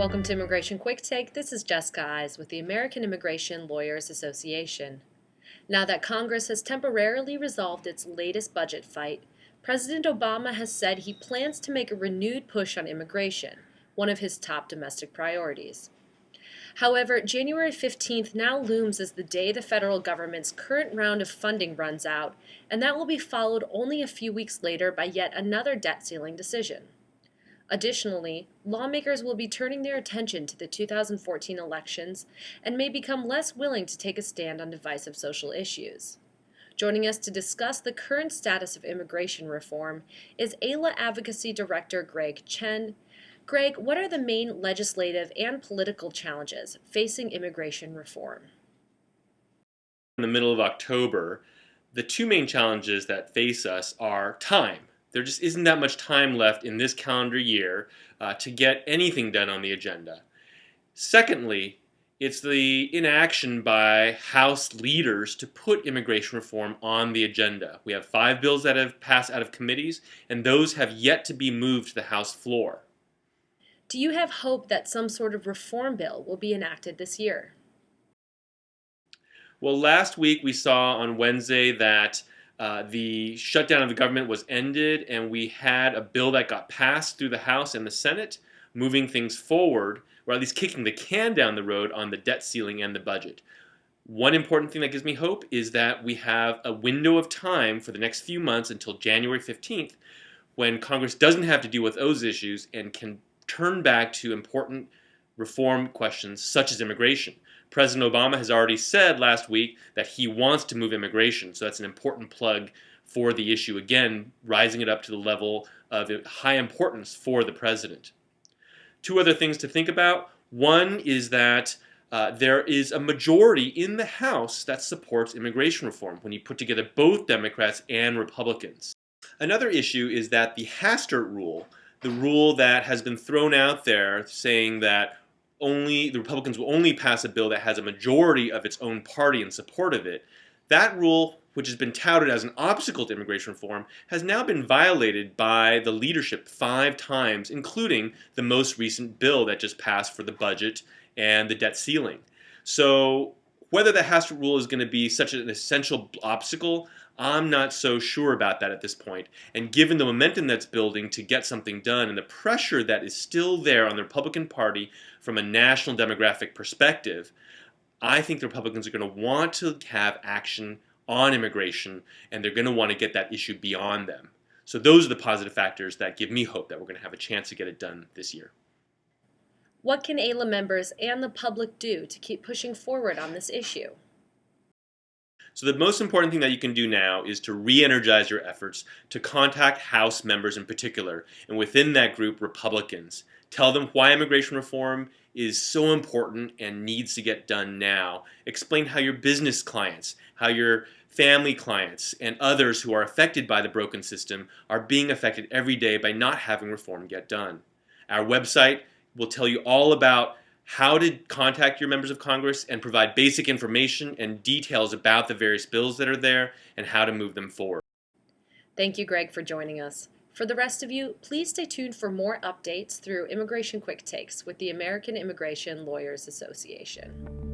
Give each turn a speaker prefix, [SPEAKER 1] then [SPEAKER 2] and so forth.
[SPEAKER 1] Welcome to Immigration Quicktake. This is Jessica Eyes with the American Immigration Lawyers Association. Now that Congress has temporarily resolved its latest budget fight, President Obama has said he plans to make a renewed push on immigration, one of his top domestic priorities. However, January 15th now looms as the day the federal government's current round of funding runs out, and that will be followed only a few weeks later by yet another debt ceiling decision. Additionally, lawmakers will be turning their attention to the 2014 elections and may become less willing to take a stand on divisive social issues. Joining us to discuss the current status of immigration reform is AILA Advocacy Director Greg Chen. Greg, what are the main legislative and political challenges facing immigration reform?
[SPEAKER 2] In the middle of October, the two main challenges that face us are time. There just isn't that much time left in this calendar year to get anything done on the agenda. Secondly, it's the inaction by House leaders to put immigration reform on the agenda. We have 5 bills that have passed out of committees, and those have yet to be moved to the House floor.
[SPEAKER 1] Do you have hope that some sort of reform bill will be enacted this year?
[SPEAKER 2] Well, last week we saw on Wednesday that the shutdown of the government was ended, and we had a bill that got passed through the House and the Senate, moving things forward, or at least kicking the can down the road on the debt ceiling and the budget. One important thing that gives me hope is that we have a window of time for the next few months until January 15th when Congress doesn't have to deal with those issues and can turn back to important reform questions such as immigration. President Obama has already said last week that he wants to move immigration, so that's an important plug for the issue, again, rising it up to the level of high importance for the president. Two other things to think about. One is that there is a majority in the House that supports immigration reform when you put together both Democrats and Republicans. Another issue is that the Hastert Rule, the rule that has been thrown out there saying that the Republicans will only pass a bill that has a majority of its own party in support of it. That rule, which has been touted as an obstacle to immigration reform, has now been violated by the leadership 5 times, including the most recent bill that just passed for the budget and the debt ceiling. So whether the Hastert Rule is going to be such an essential obstacle, I'm not so sure about that at this point. And given the momentum that's building to get something done and the pressure that is still there on the Republican Party from a national demographic perspective, I think the Republicans are going to want to have action on immigration, and they're going to want to get that issue beyond them. So those are the positive factors that give me hope that we're going to have a chance to get it done this year.
[SPEAKER 1] What can AILA members and the public do to keep pushing forward on this issue?
[SPEAKER 2] So the most important thing that you can do now is to re-energize your efforts to contact House members in particular, and within that group, Republicans. Tell them why immigration reform is so important and needs to get done now. Explain how your business clients, how your family clients, and others who are affected by the broken system are being affected every day by not having reform get done. Our website will tell you all about how to contact your members of Congress and provide basic information and details about the various bills that are there and how to move them forward.
[SPEAKER 1] Thank you, Greg, for joining us. For the rest of you, please stay tuned for more updates through Immigration Quick Takes with the American Immigration Lawyers Association.